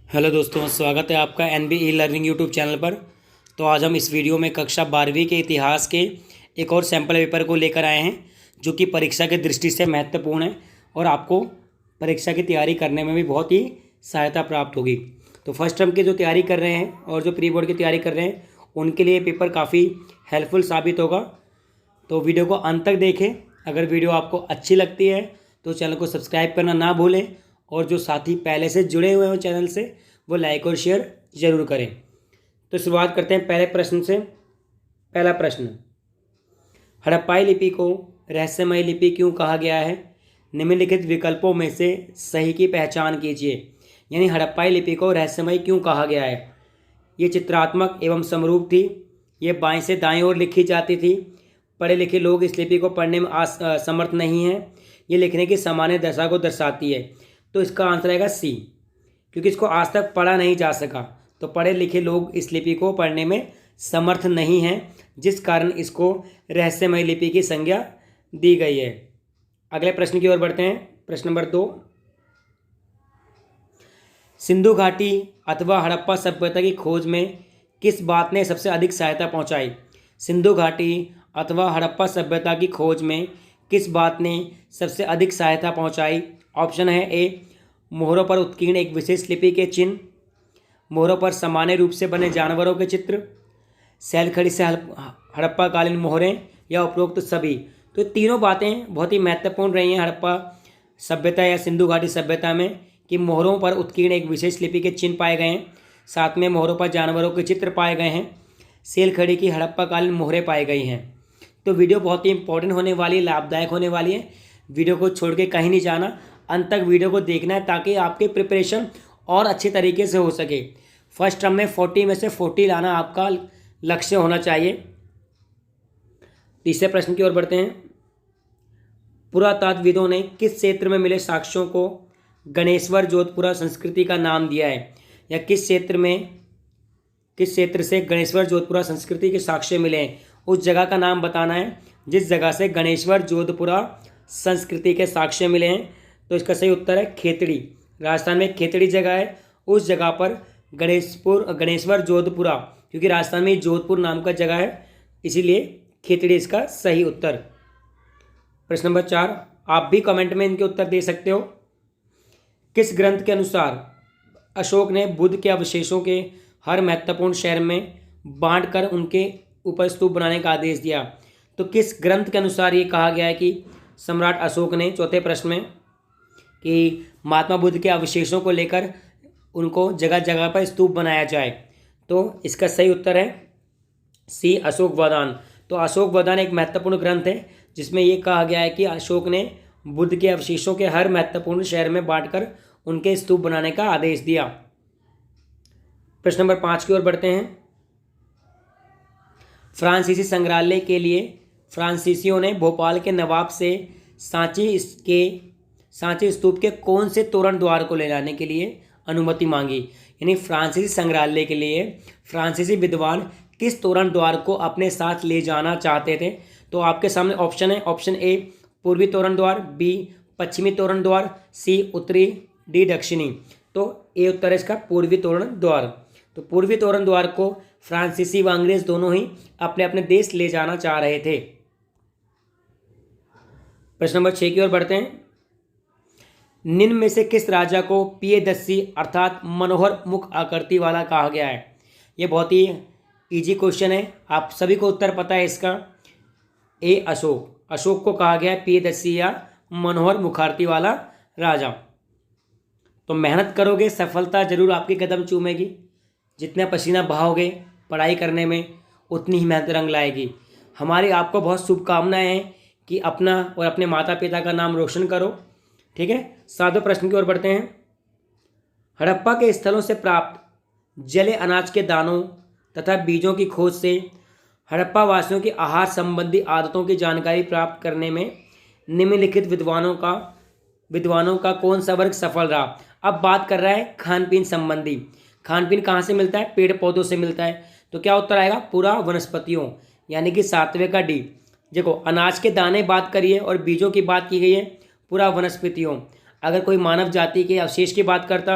Hello दोस्तों, स्वागत है आपका NB लर्निंग यूट्यूब चैनल पर। तो आज हम इस वीडियो में कक्षा 12वीं के इतिहास के एक और सैम्पल पेपर को लेकर आए हैं, जो कि परीक्षा की दृष्टि से महत्वपूर्ण है और आपको परीक्षा की तैयारी करने में भी बहुत ही सहायता प्राप्त होगी। तो फर्स्ट टर्म की जो तैयारी कर रहे हैं और जो प्री बोर्ड की तैयारी कर रहे हैं, उनके लिए पेपर काफ़ी हेल्पफुल साबित होगा। तो वीडियो को अंत तक देखें। अगर वीडियो आपको अच्छी लगती है तो चैनल को सब्सक्राइब करना ना भूलें, और जो साथी पहले से जुड़े हुए हो चैनल से, वो लाइक और शेयर ज़रूर करें। तो शुरुआत करते हैं पहले प्रश्न से। पहला प्रश्न, हड़प्पाई लिपि को रहस्यमय लिपि क्यों कहा गया है? निम्नलिखित विकल्पों में से सही की पहचान कीजिए। यानी हड़प्पाई लिपि को रहस्यमय क्यों कहा गया है? ये चित्रात्मक एवं समरूप थी, ये बाएं से दाएं ओर लिखी जाती थी, पढ़े लिखे लोग इस लिपि को पढ़ने में समर्थ नहीं हैं, ये लिखने की सामान्य दशा को दर्शाती है। तो इसका आंसर आएगा सी, क्योंकि इसको आज तक पढ़ा नहीं जा सका। तो पढ़े लिखे लोग इस लिपि को पढ़ने में समर्थ नहीं हैं, जिस कारण इसको रहस्यमय लिपि की संज्ञा दी गई है। अगले प्रश्न की ओर बढ़ते हैं। प्रश्न नंबर 2, सिंधु घाटी अथवा हड़प्पा सभ्यता की खोज में किस बात ने सबसे अधिक सहायता पहुंचाई? सिंधु घाटी अथवा हड़प्पा सभ्यता की खोज में किस बात ने सबसे अधिक सहायता पहुंचाई? ऑप्शन है ए, मोहरों पर उत्कीर्ण एक विशेष लिपि के चिन्ह, मोहरों पर सामान्य रूप से बने जानवरों के चित्र, सैलखड़ी से हड़प्पा कालीन मोहरें, या उपरोक्त सभी। तो तीनों बातें बहुत ही महत्वपूर्ण रही हैं हड़प्पा सभ्यता या सिंधु घाटी सभ्यता में, कि मोहरों पर उत्कीर्ण एक विशेष लिपि के चिन्ह पाए गए हैं, साथ में मोहरों पर जानवरों के चित्र पाए गए हैं, सेलखड़ी की हड़प्पा कालीन मोहरें पाई गई हैं। तो वीडियो बहुत ही इंपॉर्टेंट होने वाली है, लाभदायक होने वाली है। वीडियो को छोड़ के कहीं नहीं जाना, अंत तक वीडियो को देखना है, ताकि आपके प्रिपरेशन और अच्छे तरीके से हो सके। फर्स्ट टर्म में 40 में से 40 लाना आपका लक्ष्य होना चाहिए। तीसरे प्रश्न की ओर बढ़ते हैं। पुरातत्वविदों ने किस क्षेत्र में मिले साक्ष्यों को गणेश्वर जोधपुरा संस्कृति का नाम दिया है? या किस क्षेत्र से गणेश्वर जोधपुरा संस्कृति के साक्ष्य मिले हैं, उस जगह का नाम बताना है जिस जगह से गणेश्वर जोधपुरा संस्कृति के साक्ष्य मिले हैं। तो इसका सही उत्तर है खेतड़ी। राजस्थान में खेतड़ी जगह है, उस जगह पर गणेश्वर जोधपुरा, क्योंकि राजस्थान में जोधपुर नाम का जगह है, इसीलिए खेतड़ी इसका सही उत्तर। प्रश्न नंबर 4, आप भी कमेंट में इनके उत्तर दे सकते हो। किस ग्रंथ के अनुसार अशोक ने बुद्ध के अवशेषों के हर महत्वपूर्ण शहर में बांटकर उनके ऊपर स्तूप बनाने का आदेश दिया? तो किस ग्रंथ के अनुसार ये कहा गया है कि सम्राट अशोक ने, चौथे प्रश्न में, कि महात्मा बुद्ध के अवशेषों को लेकर उनको जगह जगह पर स्तूप बनाया जाए? तो इसका सही उत्तर है सी, अशोक वादान। तो अशोक वादान एक महत्वपूर्ण ग्रंथ है, जिसमें यह कहा गया है कि अशोक ने बुद्ध के अवशेषों के हर महत्वपूर्ण शहर में बांटकर उनके स्तूप बनाने का आदेश दिया। प्रश्न नंबर 5 की ओर बढ़ते हैं। फ्रांसीसी संग्रहालय के लिए फ्रांसीसियों ने भोपाल के नवाब से सांची स्तूप के कौन से तोरण द्वार को ले जाने के लिए अनुमति मांगी? यानी फ्रांसीसी संग्रहालय के लिए फ्रांसीसी विद्वान किस तोरण द्वार को अपने साथ ले जाना चाहते थे? तो आपके सामने ऑप्शन है। ऑप्शन ए, पूर्वी तोरण द्वार, बी, पश्चिमी तोरण द्वार, सी, उत्तरी, डी, दक्षिणी। तो ए उत्तर है इसका, पूर्वी तोरण द्वार। तो पूर्वी तोरण द्वार को फ्रांसीसी व अंग्रेज दोनों ही अपने अपने देश ले जाना चाह रहे थे। प्रश्न नंबर 6 की ओर बढ़ते हैं। निम्न में से किस राजा को पियदस्सी अर्थात मनोहर मुख आकृति वाला कहा गया है? यह बहुत ही इजी क्वेश्चन है, आप सभी को उत्तर पता है इसका। ए, अशोक को कहा गया है पियदस्सी या मनोहर मुखाकृति वाला राजा। तो मेहनत करोगे, सफलता जरूर आपके कदम चूमेगी। जितना पसीना बहाओगे पढ़ाई करने में, उतनी ही मेहनत रंग लाएगी। हमारी आपको बहुत शुभकामनाएं हैं कि अपना और अपने माता पिता का नाम रोशन करो। ठीक है, 7वें प्रश्न की ओर बढ़ते हैं। हड़प्पा के स्थलों से प्राप्त जले अनाज के दानों तथा बीजों की खोज से हड़प्पा वासियों की आहार संबंधी आदतों की जानकारी प्राप्त करने में निम्नलिखित विद्वानों का कौन सा वर्ग सफल रहा? अब बात कर रहा है खान पीन संबंधी। खान पीन कहाँ से मिलता है? पेड़ पौधों से मिलता है। तो क्या उत्तर आएगा? पूरा वनस्पतियों, यानी कि 7वें का डी। देखो, अनाज के दाने बात करिए और बीजों की बात की गई है, पूरा वनस्पतियों। अगर कोई मानव जाति के अवशेष की बात करता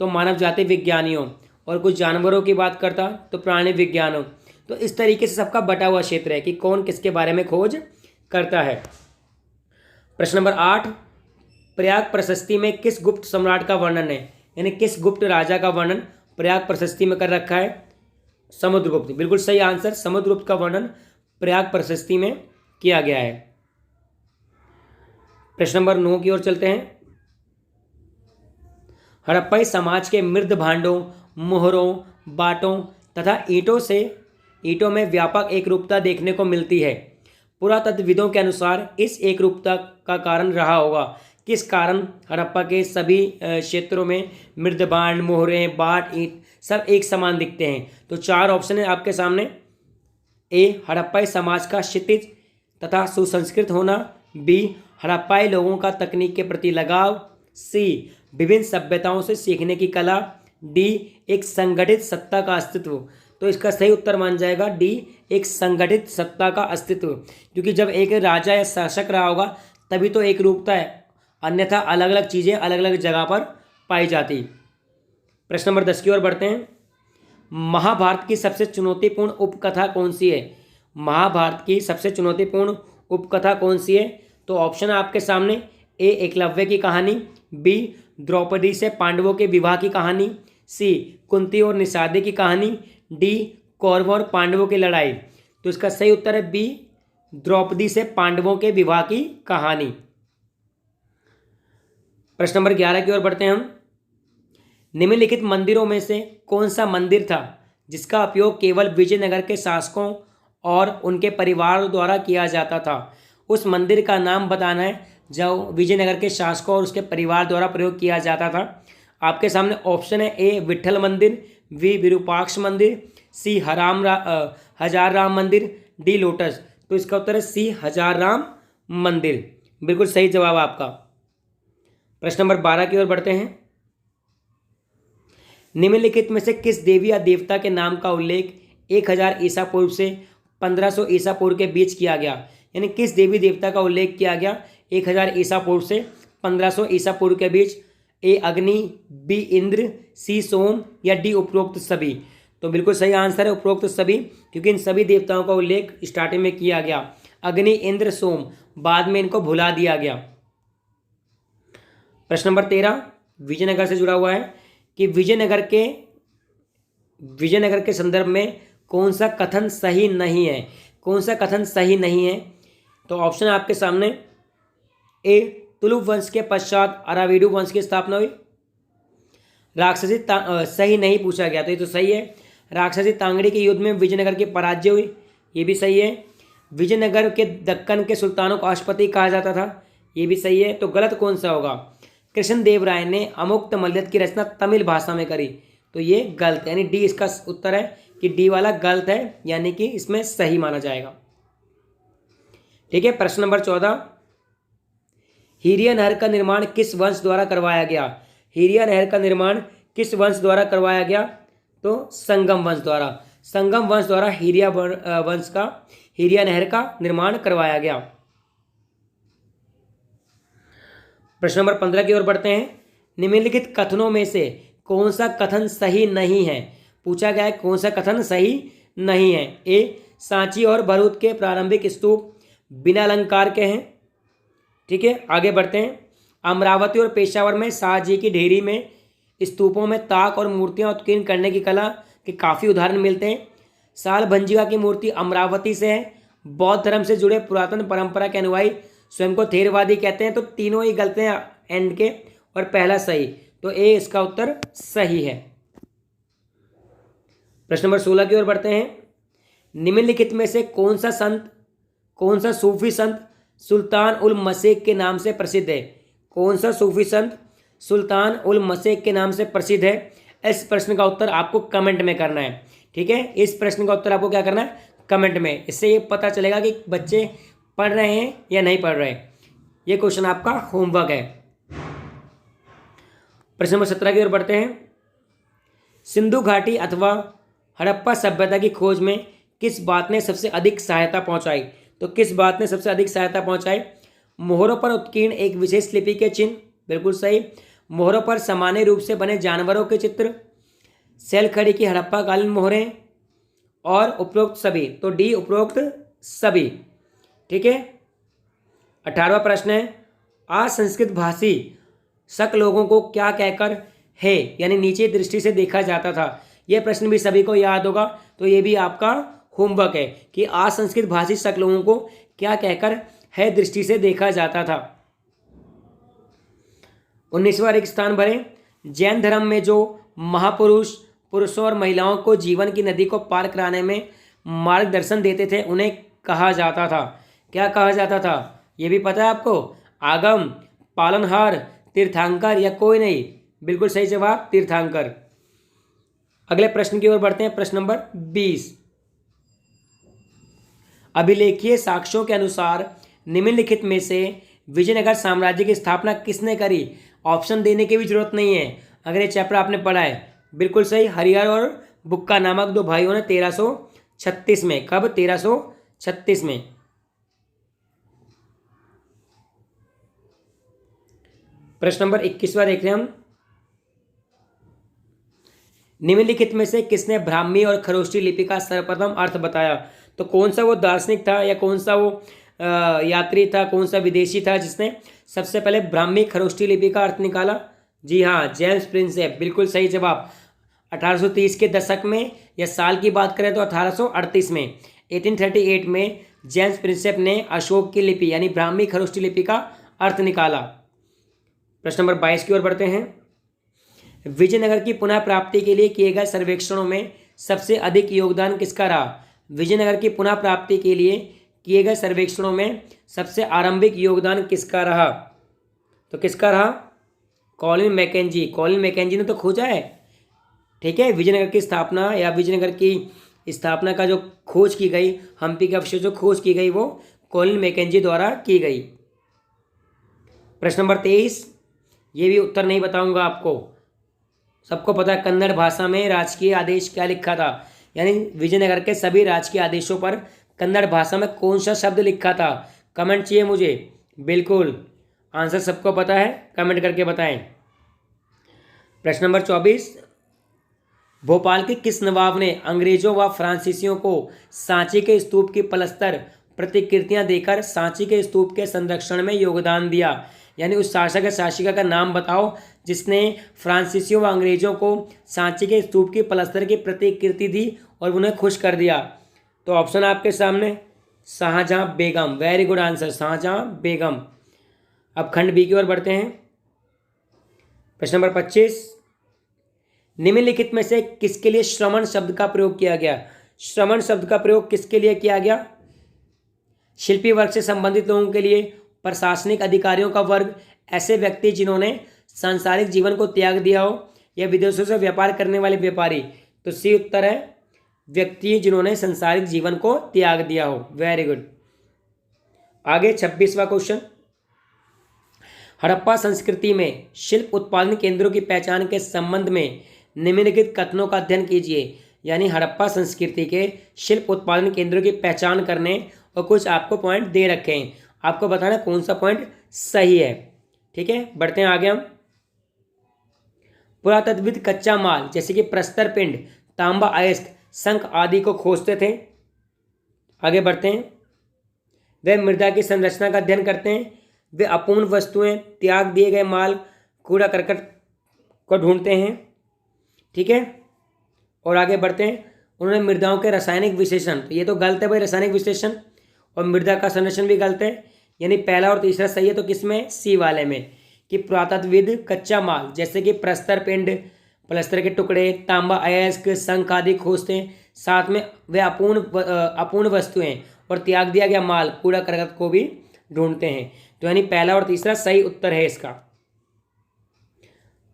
तो मानव जाति विज्ञानियों, और कुछ जानवरों की बात करता तो प्राणी विज्ञानों। तो इस तरीके से सबका बटा हुआ क्षेत्र है कि कौन किसके बारे में खोज करता है। प्रश्न नंबर 8, प्रयाग प्रशस्ति में किस गुप्त सम्राट का वर्णन है, यानी किस गुप्त राजा का वर्णन प्रयाग प्रशस्ति में कर रखा है? समुद्रगुप्त। बिल्कुल सही आंसर, समुद्रगुप्त का वर्णन प्रयाग प्रशस्ति में किया गया है। प्रश्न नंबर 9 की ओर चलते हैं। हड़प्पाई समाज के मृद भांडों, मोहरों, बाटों तथा ईंटों में व्यापक एकरूपता देखने को मिलती है। पुरातत्वविदों के अनुसार इस एकरूपता का कारण रहा होगा। किस कारण हड़प्पा के सभी क्षेत्रों में मृदभांड, मोहरें, बाट, ईंट सब एक समान दिखते हैं? तो 4 ऑप्शन है आपके सामने। ए, हड़प्पाई समाज का क्षितिज तथा सुसंस्कृत होना। बी, हड़प्पाई लोगों का तकनीक के प्रति लगाव। सी, विभिन्न सभ्यताओं से सीखने की कला। डी, एक संगठित सत्ता का अस्तित्व। तो इसका सही उत्तर मान जाएगा डी, एक संगठित सत्ता का अस्तित्व, क्योंकि जब एक राजा या शासक रहा होगा तभी तो एक रूपता है, अन्यथा अलग अलग चीज़ें अलग अलग जगह पर पाई जाती। प्रश्न नंबर 10 की ओर बढ़ते हैं। महाभारत की सबसे चुनौतीपूर्ण उपकथा कौन सी है? महाभारत की सबसे चुनौतीपूर्ण उपकथा कौन सी है? तो ऑप्शन है आपके सामने। ए, एकलव्य की कहानी। बी, द्रौपदी से पांडवों के विवाह की कहानी। सी, कुंती और निषादे की कहानी। डी, कौरवों और पांडवों की लड़ाई। तो इसका सही उत्तर है बी, द्रौपदी से पांडवों के विवाह की कहानी। प्रश्न नंबर 11 की ओर बढ़ते हैं हम। निम्नलिखित मंदिरों में से कौन सा मंदिर था जिसका उपयोग केवल विजयनगर के शासकों और उनके परिवार द्वारा किया जाता था? उस मंदिर का नाम बताना है जो विजयनगर के शासकों और उसके परिवार द्वारा प्रयोग किया जाता था। आपके सामने ऑप्शन है। ए, विट्ठल मंदिर। बी, विरूपाक्ष मंदिर। सी, हजार राम मंदिर। D, lotus. तो इसका उत्तर है सी, हजार राम मंदिर। बिल्कुल सही जवाब आपका। प्रश्न नंबर 12 की ओर बढ़ते हैं। निम्नलिखित में से किस देवी या देवता के नाम का उल्लेख 1000 ईसा पूर्व से 1500 ईसा पूर्व के बीच किया गया? यानी किस देवी देवता का उल्लेख किया गया 1000 ईसा पूर्व से 1500 ईसा पूर्व के बीच? ए, अग्नि। बी, इंद्र। सी, सोम। या डी, उपरोक्त सभी। तो बिल्कुल सही आंसर है उपरोक्त सभी, क्योंकि इन सभी देवताओं का उल्लेख स्टार्टिंग में किया गया। अग्नि, इंद्र, सोम, बाद में इनको भुला दिया गया। प्रश्न नंबर 13 विजयनगर से जुड़ा हुआ है कि विजयनगर के संदर्भ में कौन सा कथन सही नहीं है? कौन सा कथन सही नहीं है? तो ऑप्शन है आपके सामने। ए, तुलुप वंश के पश्चात अराविडु वंश की स्थापना हुई। राक्षसी सही नहीं पूछा गया, तो ये तो सही है। राक्षसी तांगड़ी के युद्ध में विजयनगर की पराजय हुई, ये भी सही है। विजयनगर के दक्कन के सुल्तानों को अशपति कहा जाता था, ये भी सही है। तो गलत कौन सा होगा? कृष्णदेव राय ने अमुक्त मल्यद की रचना तमिल भाषा में करी, तो ये गलत है, यानी डी इसका उत्तर है कि डी वाला गलत है, यानी कि इसमें सही माना जाएगा। ठीक है। प्रश्न नंबर 14 हीरिया नहर का निर्माण किस वंश द्वारा करवाया गया? हीरिया नहर का निर्माण किस वंश द्वारा करवाया गया? तो संगम वंश द्वारा। संगम वंश द्वारा हीरिया नहर का निर्माण करवाया गया। प्रश्न नंबर 15 की ओर बढ़ते हैं। निम्नलिखित कथनों में से कौन सा कथन सही नहीं है? पूछा गया है कौन सा कथन सही नहीं है। ए, सांची और भरूच के प्रारंभिक स्तूप बिना अलंकार के हैं। ठीक है, आगे बढ़ते हैं। अमरावती और पेशावर में शाहजी की ढेरी में स्तूपों में ताक और मूर्तियां उत्कीर्ण करने की कला के काफ़ी उदाहरण मिलते हैं। साल भंजिका की मूर्ति अमरावती से है। बौद्ध धर्म से जुड़े पुरातन परंपरा के अनुयायी स्वयं को थेरवादी कहते हैं। तो तीनों ही गलत हैं एंड के, और पहला सही, तो ए इसका उत्तर सही है। प्रश्न नंबर 16 की ओर बढ़ते हैं। निम्नलिखित में से कौन सा सूफी संत सुल्तान उल मसेक के नाम से प्रसिद्ध है? कौन सा सूफी संत सुल्तान उल मसेक के नाम से प्रसिद्ध है? इस प्रश्न का उत्तर आपको कमेंट में करना है। ठीक है, इस प्रश्न का उत्तर आपको क्या करना है? कमेंट में। इससे ये पता चलेगा कि बच्चे पढ़ रहे हैं या नहीं पढ़ रहे। ये क्वेश्चन आपका होमवर्क है। प्रश्न नंबर 17 की ओर बढ़ते हैं। सिंधु घाटी अथवा हड़प्पा सभ्यता की खोज में किस बात ने सबसे अधिक सहायता पहुंचाई? तो किस बात ने सबसे अधिक सहायता पहुंचाई? मोहरों पर उत्कीर्ण एक विशेष लिपि के चिन्ह, बिल्कुल सही। मोहरों पर सामान्य रूप से बने जानवरों के चित्र, सेल खड़ी की हड़प्पा कालीन मोहरें और उपरोक्त सभी। तो डी उपरोक्त सभी। ठीक है। 18वां प्रश्न है, असंस्कृत भाषी शक लोगों को क्या कहकर है यानी नीचे दृष्टि से देखा जाता था। यह प्रश्न भी सभी को याद होगा, तो ये भी आपका होमवर्क है कि असंस्कृत भाषी शक लोगों को क्या कहकर है दृष्टि से देखा जाता था। 19वां रिक्त स्थान भरें। जैन धर्म में जो महापुरुष पुरुषों और महिलाओं को जीवन की नदी को पार कराने में मार्गदर्शन देते थे उन्हें कहा जाता था। क्या कहा जाता था ये भी पता है आपको? आगम, पालनहार, तीर्थंकर या कोई नहीं? बिल्कुल सही जवाब तीर्थंकर। अगले प्रश्न की ओर बढ़ते हैं। प्रश्न नंबर 20। अभिलेखीय साक्ष्यों के अनुसार निम्नलिखित में से विजयनगर साम्राज्य की स्थापना किसने करी? ऑप्शन देने की भी जरूरत नहीं है, अगर ये चैप्टर आपने पढ़ा है। बिल्कुल सही, हरिहर और बुक्का नामक दो भाइयों ने 1336 में। कब? 1336 में। प्रश्न नंबर 21वां देख रहे हैं हम। निम्नलिखित में से किसने ब्राह्मी और खरोष्टी लिपि का सर्वप्रथम अर्थ बताया? तो कौन सा वो दार्शनिक था या कौन सा वो यात्री था, कौन सा विदेशी था जिसने सबसे पहले ब्राह्मी खरोष्टी लिपि का अर्थ निकाला? जी हाँ, जेम्स प्रिंसेप। बिल्कुल सही जवाब। 1830 के दशक में या साल की बात करें तो 1838 में 1838 में जेम्स प्रिंसेप ने अशोक की लिपि यानी ब्राह्मी खरोष्टी लिपि का अर्थ निकाला। प्रश्न नंबर 22 की ओर बढ़ते हैं। विजयनगर की पुनः प्राप्ति के लिए किए गए सर्वेक्षणों में सबसे अधिक योगदान किसका रहा? विजयनगर की पुनः प्राप्ति के लिए किए गए सर्वेक्षणों में सबसे आरंभिक योगदान किसका रहा? तो किसका रहा? Colin McKenzie. कॉलिन मैकेंजी ने तो खोजा है। ठीक है, विजयनगर की स्थापना या विजयनगर की स्थापना का जो खोज की गई, हम्पी के अवशेष जो खोज की गई वो कॉलिन मैकेंजी द्वारा की गई। प्रश्न नंबर 23, ये भी उत्तर नहीं बताऊंगा आपको, सबको पता है। कन्नड़ भाषा में राजकीय आदेश क्या लिखा था? यानी विजयनगर के सभी राजकीय आदेशों पर कन्नड़ भाषा में कौन सा शब्द लिखा था? कमेंट चाहिए मुझे। बिल्कुल, आंसर सबको पता है, कमेंट करके बताएं। प्रश्न नंबर 24, भोपाल के किस नवाब ने अंग्रेजों व फ्रांसीसियों को सांची के स्तूप की पलस्तर प्रतिकृतियां देकर सांची के स्तूप के संरक्षण में योगदान दिया? यानी उस शासक या शासिका का नाम बताओ जिसने फ्रांसीसियों व अंग्रेजों को सांची के स्तूप की पलस्तर की प्रतिकृति दी और उन्हें खुश कर दिया। तो ऑप्शन आपके सामने, शाहजहां बेगम। वेरी गुड आंसर, शाहजहां बेगम। अब खंड बी की ओर बढ़ते हैं। प्रश्न नंबर 25, निम्नलिखित में से किसके लिए श्रमण शब्द का प्रयोग किया गया? श्रमण शब्द का प्रयोग किसके लिए किया गया? शिल्पी वर्ग से संबंधित लोगों के लिए, प्रशासनिक अधिकारियों का वर्ग, ऐसे व्यक्ति जिन्होंने सांसारिक जीवन को त्याग दिया हो, या विदेशों से व्यापार करने वाले व्यापारी? तो सी उत्तर है, व्यक्ति जिन्होंने सांसारिक जीवन को त्याग दिया हो। Very good. आगे 26वां क्वेश्चन, हड़प्पा संस्कृति में शिल्प उत्पादन केंद्रों की पहचान के संबंध में निम्नलिखित कथनों का अध्ययन कीजिए। यानी हड़प्पा संस्कृति के शिल्प उत्पादन केंद्रों की पहचान करने और कुछ आपको पॉइंट दे रखे हैं, आपको बताना कौन सा पॉइंट सही है। ठीक है, बढ़ते हैं आगे हम। पुरातत्वविद कच्चा माल जैसे कि प्रस्तर पिंड, तांबा अयस्क, शंख आदि को खोजते थे। आगे बढ़ते हैं। वे मृदा की संरचना का अध्ययन करते हैं। वे अपूर्ण वस्तुएं, त्याग दिए गए माल, कूड़ा करकट को ढूंढते हैं। ठीक है, और आगे बढ़ते हैं। उन्होंने मृदाओं के रासायनिक विश्लेषण, तो ये तो गलत है भाई, रासायनिक विश्लेषण और मृदा का संरक्षण भी गलत है। यानी पहला और तीसरा सही है, तो किसमें? सी वाले में, कि पुरातत्वविद कच्चा माल जैसे कि प्रस्तर पिंड, प्लस्तर के टुकड़े, तांबा अयस्क, शंख आदि खोजते हैं। साथ में वे अपूर्ण वस्तुएं और त्याग दिया गया माल, कूड़ा करकट को भी ढूंढते हैं। तो यानी पहला और तीसरा सही उत्तर है इसका।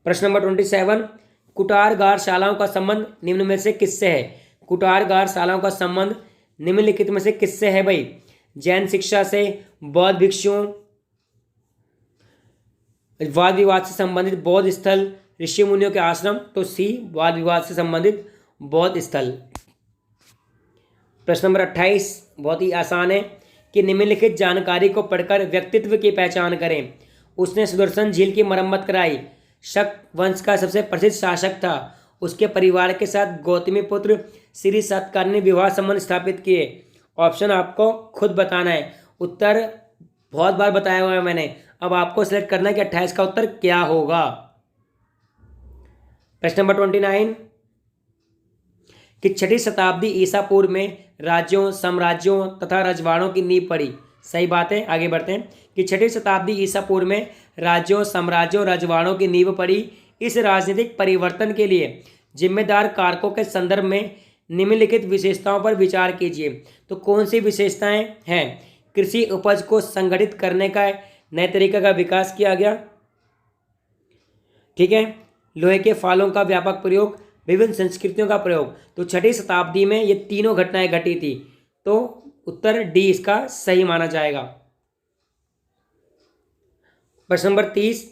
प्रश्न नंबर 27, कुटारगार शालाओं का संबंध निम्न में से किससे है? कुटारगार शालाओं का संबंध निम्नलिखित में से किससे है भाई? जैन शिक्षा से, बौद्ध भिक्षुओं, वाद विवाद से संबंधित बौद्ध स्थल, ऋषि मुनियों के आश्रम? तो सी, वाद विवाद से संबंधित बौद्ध स्थल। प्रश्न नंबर 28 बहुत ही आसान है, कि निम्नलिखित जानकारी को पढ़कर व्यक्तित्व की पहचान करें। उसने सुदर्शन झील की मरम्मत कराई, शक वंश का सबसे प्रसिद्ध शासक था। उसके परिवार के साथ गौतमी पुत्र श्री सत्कर्णी ने विवाह संबंध स्थापित किए। ऑप्शन आपको खुद बताना है। उत्तर बहुत बार बताया हुआ है मैंने, अब आपको सिलेक्ट करना है कि 28 का उत्तर क्या होगा। प्रश्न नंबर 29 कि 6वीं शताब्दी ईसा पूर्व में राज्यों, साम्राज्यों तथा रजवाड़ों की नींव पड़ी। सही बात है, आगे बढ़ते हैं कि 6वीं शताब्दी ईसा पूर्व में राज्यों, साम्राज्यों, रजवाड़ों की नींव पड़ी। इस राजनीतिक परिवर्तन के लिए जिम्मेदार कारकों के संदर्भ में निम्नलिखित विशेषताओं पर विचार कीजिए। तो कौन सी विशेषताएं हैं? कृषि उपज को संगठित करने का नए तरीके का विकास किया गया, ठीक है। लोहे के फालों का व्यापक प्रयोग, विभिन्न संस्कृतियों का प्रयोग। तो 6वीं शताब्दी में ये तीनों घटनाएं घटी थी, तो उत्तर डी इसका सही माना जाएगा। प्रश्न नंबर 30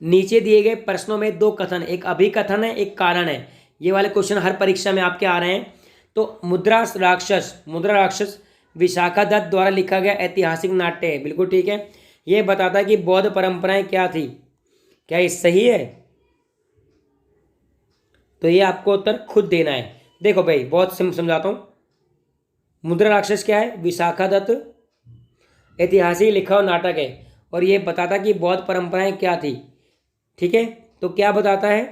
नीचे दिए गए प्रश्नों में दो कथन, एक अभिकथन है, एक कारण है। ये वाले क्वेश्चन हर परीक्षा में आपके आ रहे हैं। तो मुद्रा राक्षस विशाखा दत्त द्वारा लिखा गया ऐतिहासिक नाट्य है। बिल्कुल ठीक है। ये बताता है कि बौद्ध परंपराएं क्या थी। क्या ये सही है? तो ये आपको उत्तर खुद देना है। देखो भाई, बहुत समझाता हूं। मुद्रा राक्षस क्या है? विशाखा दत्त ऐतिहासिक लिखा हुआ नाटक है, और ये बताता कि बौद्ध परंपराएं क्या थी। ठीक है, तो क्या बताता है?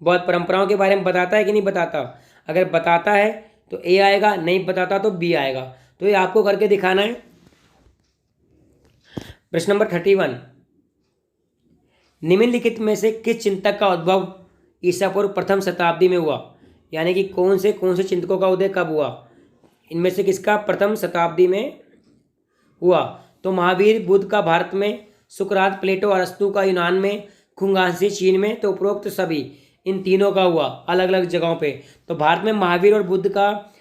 बौद्ध परंपराओं के बारे में बताता है कि नहीं बताता? अगर बताता है तो ए आएगा, नहीं बताता तो बी आएगा। तो ये आपको करके दिखाना है। प्रश्न नंबर 31 निम्नलिखित में से किस चिंतक का उद्भव ईसा पूर्व प्रथम शताब्दी में हुआ? यानी कि कौन से चिंतकों का उदय कब हुआ? इनमें से किसका प्रथम शताब्दी में हुआ? तो महावीर बुद्ध का भारत में, सुकरात, प्लेटो, अरस्तु का यूनान में, खुंगासी चीन में। तो उपरोक्त सभी इन तीनों का हुआ अलग अलग जगहों पे। तो भारत में महावीर और बुद्ध का,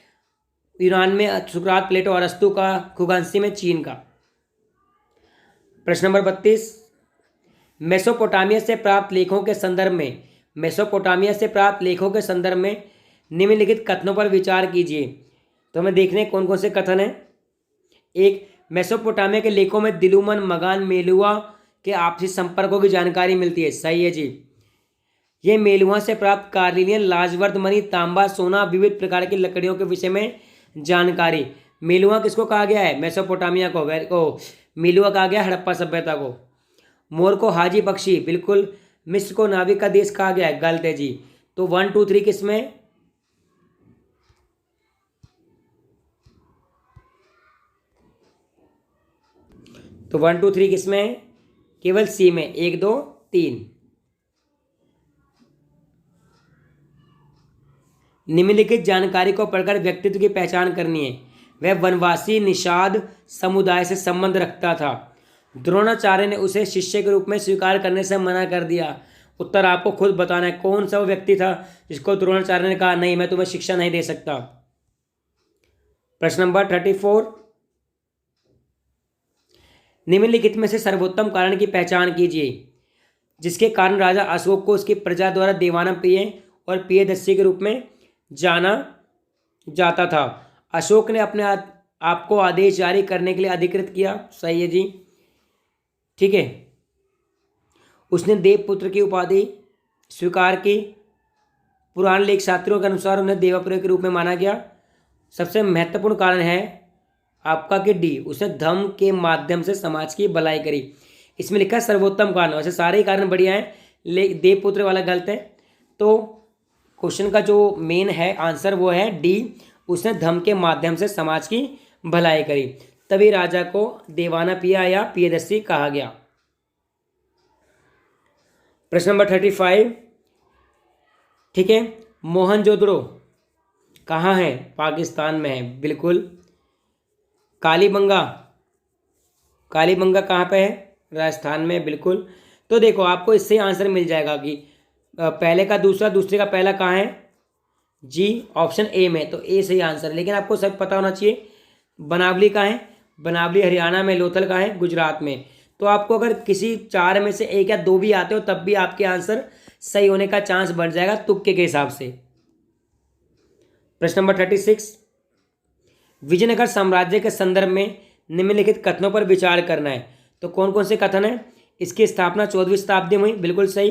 यूनान में सुकरात, प्लेटो, अरस्तु का, खुंगासी में चीन का। प्रश्न नंबर 32 मेसोपोटामिया से प्राप्त लेखों के संदर्भ में निम्नलिखित कथनों पर विचार कीजिए। तो हमें देखने कौन कौन से कथन हैं। एक, मेसोपोटामिया के लेखों में दिलुमन, मगान, मेलुआ के आपसी संपर्कों की जानकारी मिलती है। सही है जी। ये मेलुआ से प्राप्त कार्लिनियन, लाजवर्द मणि, तांबा, सोना, विविध प्रकार की लकड़ियों के विषय में जानकारी। मेलुआ किसको कहा गया है? मेसोपोटामिया को। मेलुआ कहा गया हड़प्पा सभ्यता को। मोर को हाजी पक्षी, बिल्कुल। मिस्र को नाविक का देश कहा गया है, गलत है जी। तो 1, 2, 3 किसमें? तो 1, 2, 3 किसमें? केवल सी में। 1, 2, 3। निम्नलिखित जानकारी को पढ़कर व्यक्तित्व की पहचान करनी है। वह वनवासी निषाद समुदाय से संबंध रखता था। द्रोणाचार्य ने उसे शिष्य के रूप में स्वीकार करने से मना कर दिया। उत्तर आपको खुद बताना है। कौन सा वो व्यक्ति था जिसको द्रोणाचार्य ने कहा नहीं, मैं तुम्हें शिक्षा नहीं दे सकता? प्रश्न नंबर 34 निम्नलिखित में से सर्वोत्तम कारण की पहचान कीजिए जिसके कारण राजा अशोक को उसकी प्रजा द्वारा देवानम प्रिय और प्रियदर्शी के रूप में जाना जाता था। अशोक ने अपने आप को आदेश जारी करने के लिए अधिकृत किया। सही है जी। ठीक है, उसने देवपुत्र की उपाधि स्वीकार की। पुराण लेख शास्त्रों के अनुसार उन्हें देवप्रिय के रूप में माना गया। सबसे महत्वपूर्ण कारण है आपका कि डी, उसने धर्म के माध्यम से समाज की भलाई करी। इसमें लिखा है सर्वोत्तम कारण। वैसे सारे ही कारण बढ़िया हैं, देवपुत्र वाला गलत है। तो क्वेश्चन का जो मेन है आंसर वो है डी, उसने धर्म के माध्यम से समाज की भलाई करी, तभी राजा को देवाना पिया या प्रियदर्शी कहा गया। प्रश्न नंबर 35 ठीक है, मोहनजोदड़ो कहाँ है? पाकिस्तान में है, बिल्कुल। कालीबंगा कहाँ पे है? राजस्थान में, बिल्कुल। तो देखो आपको इससे आंसर मिल जाएगा कि पहले का दूसरा, दूसरे का पहला कहाँ है? जी, ऑप्शन ए में। तो ए सही आंसर है, लेकिन आपको सब पता होना चाहिए। बनावली कहाँ है? बनावली हरियाणा में। लोथल कहाँ है? गुजरात में। तो आपको अगर किसी 4 में से 1 या 2 भी आते हो तब भी आपके आंसर सही होने का चांस बढ़ जाएगा तुक्के के हिसाब से। प्रश्न नंबर 36 विजयनगर साम्राज्य के संदर्भ में निम्नलिखित कथनों पर विचार करना है। तो कौन कौन से कथन है? इसकी स्थापना 14वीं शताब्दी में हुई, बिल्कुल सही।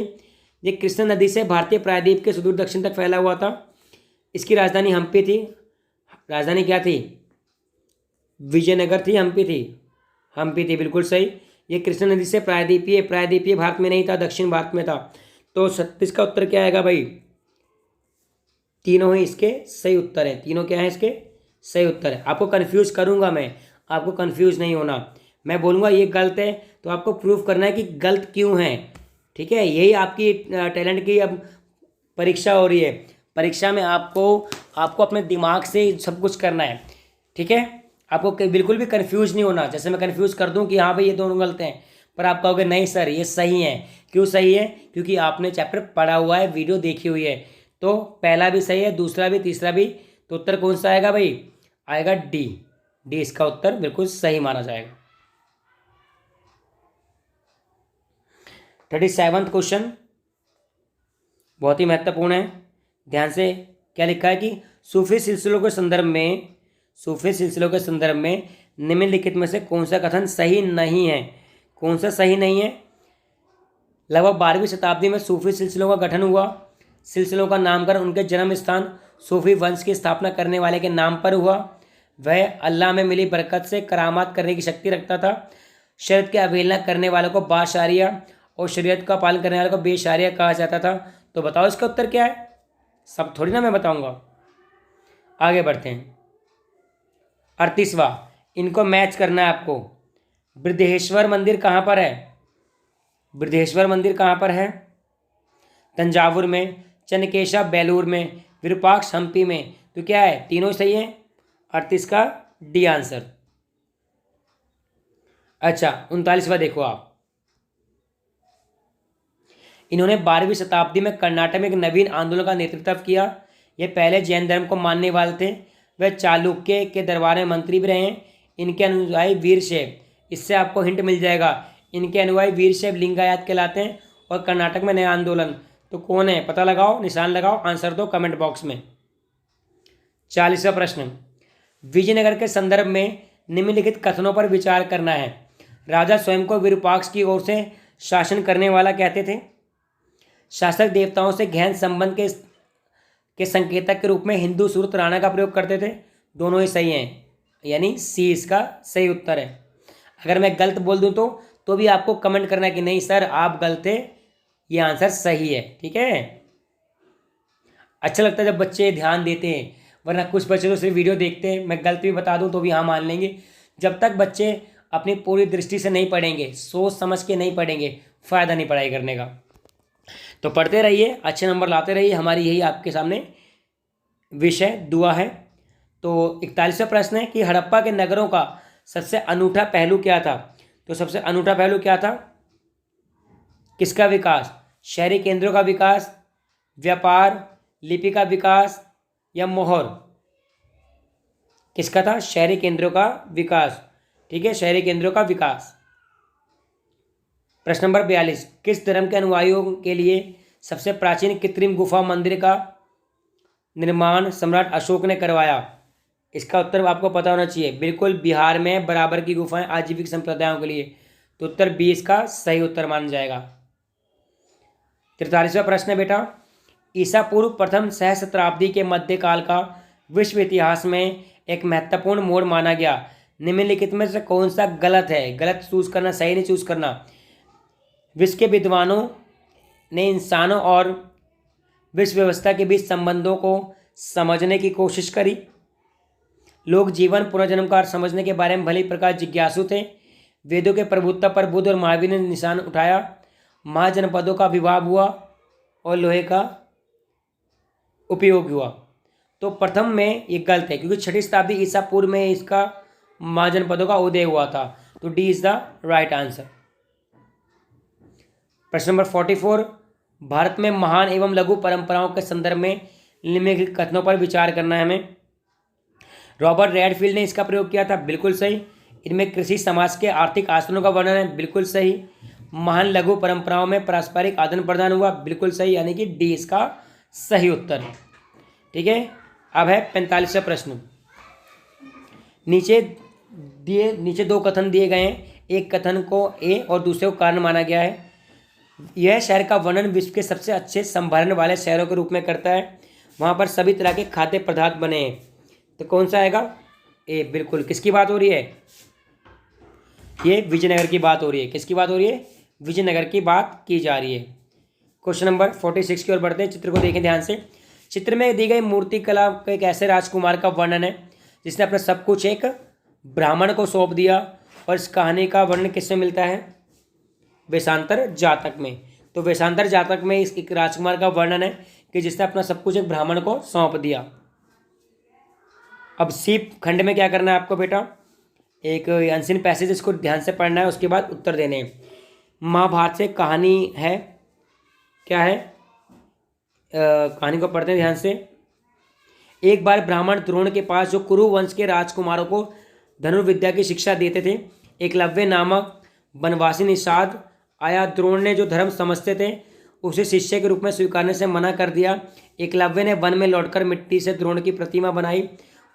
ये कृष्ण नदी से भारतीय प्रायद्वीप के सुदूर दक्षिण तक फैला हुआ था। इसकी राजधानी हम्पी थी। राजधानी क्या थी? विजयनगर थी, हम्पी थी? हम्पी थी, बिल्कुल सही। ये कृष्ण नदी से प्रायद्वीपीय भारत में नहीं था, दक्षिण भारत में था। तो 36 का उत्तर क्या आएगा भाई? तीनों ही इसके सही उत्तर हैं। तीनों क्या है इसके सही उत्तर है। आपको कंफ्यूज करूंगा मैं, आपको कंफ्यूज नहीं होना। मैं बोलूँगा ये गलत है तो आपको प्रूफ करना है कि गलत क्यों है, ठीक है। यही आपकी टैलेंट की अब परीक्षा हो रही है। परीक्षा में आपको अपने दिमाग से सब कुछ करना है, ठीक है। आपको बिल्कुल भी कंफ्यूज नहीं होना। जैसे मैं कंफ्यूज कर दूं कि हाँ भाई ये दोनों गलत हैं, पर आप कहोगे नहीं सर ये सही है। क्यों सही है? क्योंकि आपने चैप्टर पढ़ा हुआ है, वीडियो देखी हुई है। तो पहला भी सही है, दूसरा भी, तीसरा भी। तो उत्तर कौन सा आएगा भाई? आएगा डी। डी इसका उत्तर बिल्कुल सही माना जाएगा। 37वां क्वेश्चन बहुत ही महत्वपूर्ण है, ध्यान से। क्या लिखा है कि सूफी सिलसिलों के संदर्भ में निम्नलिखित में से कौन सा कथन सही नहीं है? कौन सा सही नहीं है? लगभग 12वीं शताब्दी में सूफी सिलसिलों का गठन हुआ। सिलसिलों का नामकरण उनके जन्म स्थान सूफी वंश की स्थापना करने वाले के नाम पर हुआ। वह अल्लाह में मिली बरकत से करामात करने की शक्ति रखता था। शरीयत की अवहेलना करने वालों को बाशारिया और शरीयत का पालन करने वालों को बेशारिया कहा जाता था। तो बताओ इसका उत्तर क्या है? सब थोड़ी ना मैं बताऊंगा। आगे बढ़ते हैं। 38वां, इनको मैच करना है आपको। बृहदेश्वर मंदिर कहाँ पर है? बृहदेश्वर मंदिर कहाँ पर है? तंजावुर में, चनकेशा बेलूर में, विरूपाक्ष हम्पी में। तो क्या है? तीनों सही है। 38 का डी आंसर। अच्छा 39वां देखो आप। इन्होंने 12वीं शताब्दी में कर्नाटक में एक नवीन आंदोलन का नेतृत्व किया। ये पहले जैन धर्म को मानने वाले थे। वह चालुक्य के दरबार में मंत्री भी रहे हैं। इनके अनुयायी वीरशैव, इससे आपको हिंट मिल जाएगा। इनके अनुयायी वीरशैव लिंगायत कहलाते हैं। और कर्नाटक में नया आंदोलन तो कौन है? पता लगाओ, निशान लगाओ, आंसर दो कमेंट बॉक्स में। 40वां प्रश्न, विजयनगर के संदर्भ में निम्नलिखित कथनों पर विचार करना है। राजा स्वयं को विरूपाक्ष की ओर से शासन करने वाला कहते थे। शासक देवताओं से गहन संबंध के संकेतक के रूप में हिंदू सूरत राणा का प्रयोग करते थे। दोनों ही सही हैं, यानी सी इसका सही उत्तर है। अगर मैं गलत बोल दूं तो भी आपको कमेंट करना है कि नहीं सर आप गलत थे, ये आंसर सही है, ठीक है। अच्छा लगता है जब बच्चे ध्यान देते हैं, वरना कुछ बच्चे तो सिर्फ वीडियो देखते हैं। मैं गलत भी बता दूं तो भी हाँ मान लेंगे। जब तक बच्चे अपनी पूरी दृष्टि से नहीं पढ़ेंगे, सोच समझ के नहीं पढ़ेंगे, फ़ायदा नहीं पढ़ाई करने का। तो पढ़ते रहिए, अच्छे नंबर लाते रहिए, हमारी यही आपके सामने विषय दुआ है। तो 41वां प्रश्न है कि हड़प्पा के नगरों का सबसे अनूठा पहलू क्या था? तो सबसे अनूठा पहलू क्या था? किसका विकास? शहरी केंद्रों का विकास, व्यापार, लिपि का विकास या मोहर? किसका था? शहरी केंद्रों का विकास, ठीक है, शहरी केंद्रों का विकास। प्रश्न नंबर 42, किस धर्म के अनुयायियों के लिए सबसे प्राचीन कृत्रिम गुफा मंदिर का निर्माण सम्राट अशोक ने करवाया? इसका उत्तर आपको पता होना चाहिए। बिल्कुल बिहार में बराबर की गुफाएं आजीविक संप्रदायों के लिए। तो उत्तर 20 का सही उत्तर माना जाएगा। 43वां प्रश्न है बेटा, ईसा पूर्व प्रथम सहस्त्राब्दी के मध्यकाल का विश्व इतिहास में एक महत्वपूर्ण मोड़ माना गया। निम्नलिखित में से कौन सा गलत है? गलत चूज करना, सही नहीं चूज करना। विश्व के विद्वानों ने इंसानों और विश्व व्यवस्था के बीच संबंधों को समझने की कोशिश करी। लोग जीवन पुनर्जन्म का अर्थ समझने के बारे में भली प्रकार जिज्ञासु थे। वेदों के प्रभुत्व पर बुद्ध और महावीर ने निशान उठाया। महाजनपदों का विभाग हुआ और लोहे का उपयोग हुआ। तो प्रथम में ये गलत है क्योंकि 6वीं शताब्दी ईसा पूर्व में इसका महाजनपदों का उदय हुआ था। तो D is the right answer. प्रश्न नंबर 44, भारत में महान एवं लघु परंपराओं के संदर्भ में निम्नलिखित कथनों पर विचार करना है हमें। रॉबर्ट रेडफील्ड ने इसका प्रयोग किया था, बिल्कुल सही। इनमें कृषि समाज के आर्थिक आचरणों का वर्णन है, बिल्कुल सही। महान लघु परंपराओं में पारस्परिक आदान प्रदान हुआ, बिल्कुल सही, यानी कि डी इसका सही उत्तर है, ठीक है। अब है 45वां प्रश्न। नीचे दो कथन दिए गए हैं, एक कथन को ए और दूसरे को कारण माना गया है। यह शहर का वर्णन विश्व के सबसे अच्छे संभरण वाले शहरों के रूप में करता है। वहाँ पर सभी तरह के खाद्य पदार्थ बने हैं। तो कौन सा आएगा? ए। बिल्कुल। किसकी बात हो रही है? ये विजयनगर की बात हो रही है। किसकी बात हो रही है? विजयनगर की बात की जा रही है। क्वेश्चन नंबर 46 की ओर बढ़ते हैं। चित्र को देखें ध्यान से। चित्र में दी गई मूर्ति कला के एक ऐसे राजकुमार का वर्णन है जिसने अपना सब कुछ एक ब्राह्मण को सौंप दिया। और इस कहानी का वर्णन किसमें मिलता है? वेशांतर जातक में। तो वेशांतर जातक में इस एक राजकुमार का वर्णन है कि जिसने अपना सब कुछ एक ब्राह्मण को सौंप दिया। अब सी खंड में क्या करना है आपको बेटा? एक अनसीन पैसेज इसको ध्यान से पढ़ना है, उसके बाद उत्तर देने हैं। महाभारत से कहानी है। क्या है? कहानी को पढ़ते हैं ध्यान से। एक बार ब्राह्मण द्रोण के पास, जो कुरु वंश के राजकुमारों को धनुर्विद्या की शिक्षा देते थे, एकलव्य नामक वनवासी निषाद आया। द्रोण ने जो धर्म समझते थे उसे शिष्य के रूप में स्वीकारने से मना कर दिया। एकलव्य ने वन में लौटकर मिट्टी से द्रोण की प्रतिमा बनाई,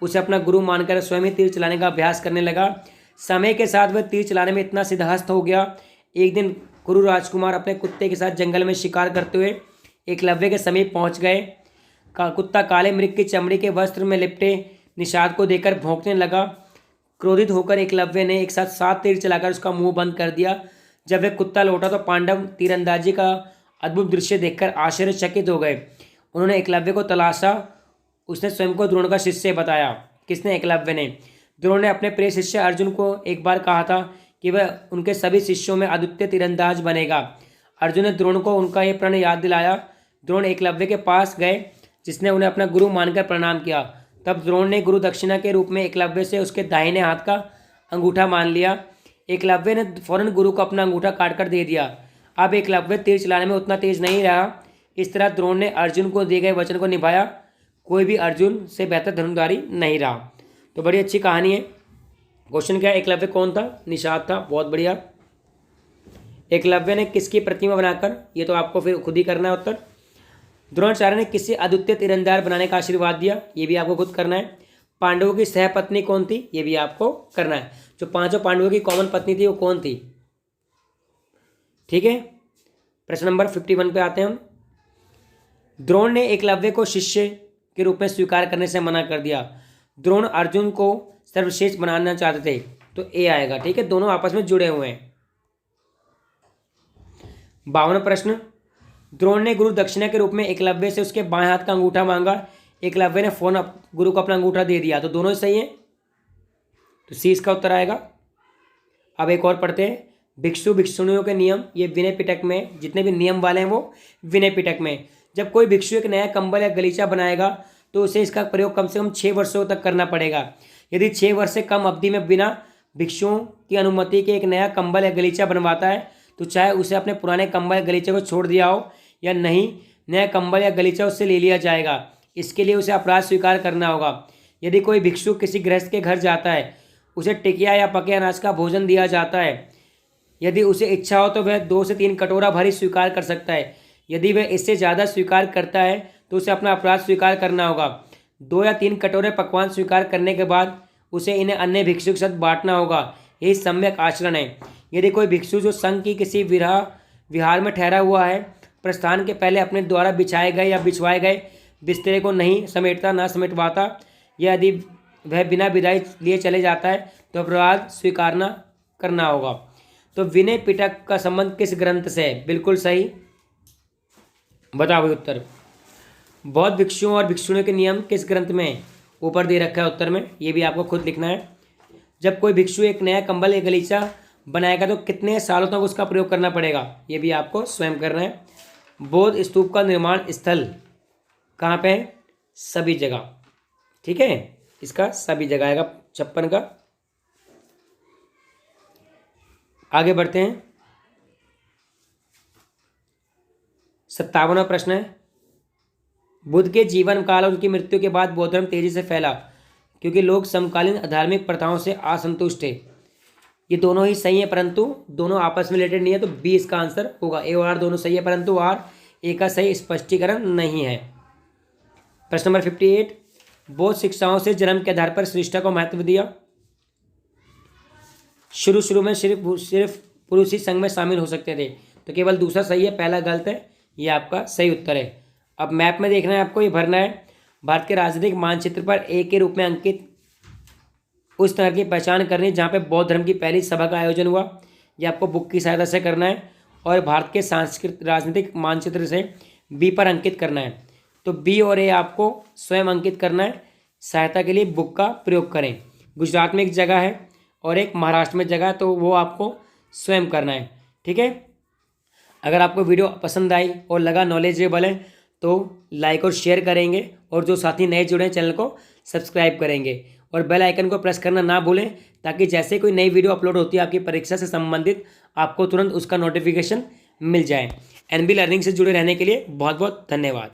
उसे अपना गुरु मानकर स्वयं ही तीर चलाने का अभ्यास करने लगा। समय के साथ वह तीर चलाने में इतना सिद्धहस्त हो गया। एक दिन कुरु राजकुमार अपने कुत्ते के साथ जंगल में शिकार करते हुए एकलव्य के समीप पहुंच गए। कुत्ता काले मृग की चमड़ी के वस्त्र में लिपटे निषाद को देखकर भौंकने लगा। क्रोधित होकर एकलव्य ने एक साथ 7 तीर चलाकर उसका मुंह बंद कर दिया। जब वह कुत्ता लौटा तो पांडव तीरंदाजी का अद्भुत दृश्य देखकर आश्चर्यचकित हो गए। उन्होंने एकलव्य को तलाशा। उसने स्वयं को द्रोण का शिष्य बताया। किसने? एकलव्य ने। द्रोण ने अपने प्रिय शिष्य अर्जुन को एक बार कहा था कि वह उनके सभी शिष्यों में अद्वितीय तीरंदाज बनेगा। अर्जुन ने द्रोण को उनका यह प्रण याद दिलाया। द्रोण एकलव्य के पास गए, जिसने उन्हें अपना गुरु मानकर प्रणाम किया। तब द्रोण ने गुरु दक्षिणा के रूप में एकलव्य से उसके दाहिने हाथ का अंगूठा मान लिया। एकलव्य ने फौरन गुरु को अपना अंगूठा काटकर दे दिया। अब एकलव्य तीर चलाने में उतना तेज नहीं रहा। इस तरह द्रोण ने अर्जुन को दिए गए वचन को निभाया। कोई भी अर्जुन से बेहतर धनुर्धारी नहीं रहा। तो बड़ी अच्छी कहानी है। क्वेश्चन क्या है? एकलव्य कौन था? निषाद था। बहुत बढ़िया। एकलव्य ने किसकी प्रतिमा बनाकर, ये तो आपको फिर खुद ही करना है उत्तर। द्रोणाचार्य ने किसे अद्वितीय तीरंदाज बनाने का आशीर्वाद दिया? ये भी आपको खुद करना है। पांडवों की सहपत्नी कौन थी? ये भी आपको करना है। जो 5 पांडवों की कॉमन पत्नी थी वो कौन थी? ठीक है। प्रश्न नंबर 51 पे आते हैं हम। द्रोण ने एकलव्य को शिष्य के रूप में स्वीकार करने से मना कर दिया। द्रोण अर्जुन को सर्वश्रेष्ठ बनाना चाहते थे, तो ए आएगा। ठीक है, दोनों आपस में जुड़े हुए हैं। 52वां प्रश्न। द्रोण ने गुरु दक्षिणा के रूप में एकलव्य से उसके बाएं हाथ का अंगूठा मांगा। एकलव्य ने फौरन गुरु को अपना अंगूठा दे दिया, तो दोनों ही सही है। तो सी इसका उत्तर आएगा। अब एक और पढ़ते हैं। भिक्षु भिक्षुणियों के नियम, ये विनय पिटक में जितने भी नियम वाले हैं वो विनय पिटक में। जब कोई भिक्षु एक नया कंबल या गलीचा बनाएगा तो उसे इसका प्रयोग कम से कम 6 वर्षों तक करना पड़ेगा। यदि 6 वर्ष से कम अवधि में बिना भिक्षुओं की अनुमति के एक नया कंबल या गलीचा बनवाता है तो चाहे उसे अपने पुराने कंबल या गलीचे को छोड़ दिया हो या नहीं, नया कंबल या गलीचा उससे ले लिया जाएगा। इसके लिए उसे अपराध स्वीकार करना होगा। यदि कोई भिक्षु किसी गृहस्थ के घर जाता है, उसे टिकिया या पके अनाज का भोजन दिया जाता है। यदि उसे इच्छा हो तो वह 2 से 3 कटोरा भरी स्वीकार कर सकता है। यदि वह इससे ज़्यादा स्वीकार करता है तो उसे अपना अपराध स्वीकार करना होगा। 2 या 3 कटोरे पकवान स्वीकार करने के बाद उसे इन्हें अन्य भिक्षु के साथ बांटना होगा। यही सम्यक आचरण है। यदि कोई भिक्षु जो संघ की किसी विहार में ठहरा हुआ है, प्रस्थान के पहले अपने द्वारा बिछाए गए या बिछवाए गए बिस्तरे को नहीं समेटता, ना समेटवाता, या यदि वह बिना विदाई लिए चले जाता है तो अपराध स्वीकारना करना होगा। तो विनय पिटक का संबंध किस ग्रंथ से है? बिल्कुल सही। बताओ भाई उत्तर। बौद्ध भिक्षुओं और भिक्षुणियों के नियम किस ग्रंथ में? ऊपर दे रखा है उत्तर में, ये भी आपको खुद लिखना है। जब कोई भिक्षु एक नया कंबल या गलीचा बनाएगा तो कितने सालों तक उसका प्रयोग करना पड़ेगा? ये भी आपको स्वयं करना है। बौद्ध स्तूप का निर्माण स्थल कहाँ पे है? सभी जगह। ठीक है, इसका सभी जगह आएगा 56 का। आगे बढ़ते हैं। 57वां प्रश्न है। बुद्ध के जीवन काल और उनकी मृत्यु के बाद बौद्ध धर्म तेजी से फैला क्योंकि लोग समकालीन धार्मिक प्रथाओं से असंतुष्ट थे। ये दोनों ही सही है परंतु दोनों आपस में रिलेटेड नहीं है, तो बी इसका आंसर होगा। ए और आर दोनों सही है परंतु आर ए का सही स्पष्टीकरण नहीं है। प्रश्न नंबर 58। बौद्ध शिक्षाओं से जन्म के आधार पर श्रेष्ठता को महत्व दिया। शुरू शुरू में सिर्फ पुरुष ही संघ में शामिल हो सकते थे। तो केवल दूसरा सही है, पहला गलत है, ये आपका सही उत्तर है। अब मैप में देखना है आपको, ये भरना है। भारत के राजनीतिक मानचित्र पर ए के रूप में अंकित उस तरह की पहचान करनी जहाँ पे बौद्ध धर्म की पहली सभा का आयोजन हुआ, ये आपको बुक की सहायता से करना है। और भारत के सांस्कृतिक राजनीतिक मानचित्र से बी पर अंकित करना है। तो बी और ए आपको स्वयं अंकित करना है। सहायता के लिए बुक का प्रयोग करें। गुजरात में एक जगह है और एक महाराष्ट्र में जगह है, तो वो आपको स्वयं करना है। ठीक है। अगर आपको वीडियो पसंद आई और लगा नॉलेजेबल है तो लाइक और शेयर करेंगे, और जो साथी नए जुड़े हैं चैनल को सब्सक्राइब करेंगे और बेल आइकन को प्रेस करना ना भूलें, ताकि जैसे कोई नई वीडियो अपलोड होती है आपकी परीक्षा से संबंधित, आपको तुरंत उसका नोटिफिकेशन मिल जाए। एनबी लर्निंग से जुड़े रहने के लिए बहुत बहुत धन्यवाद।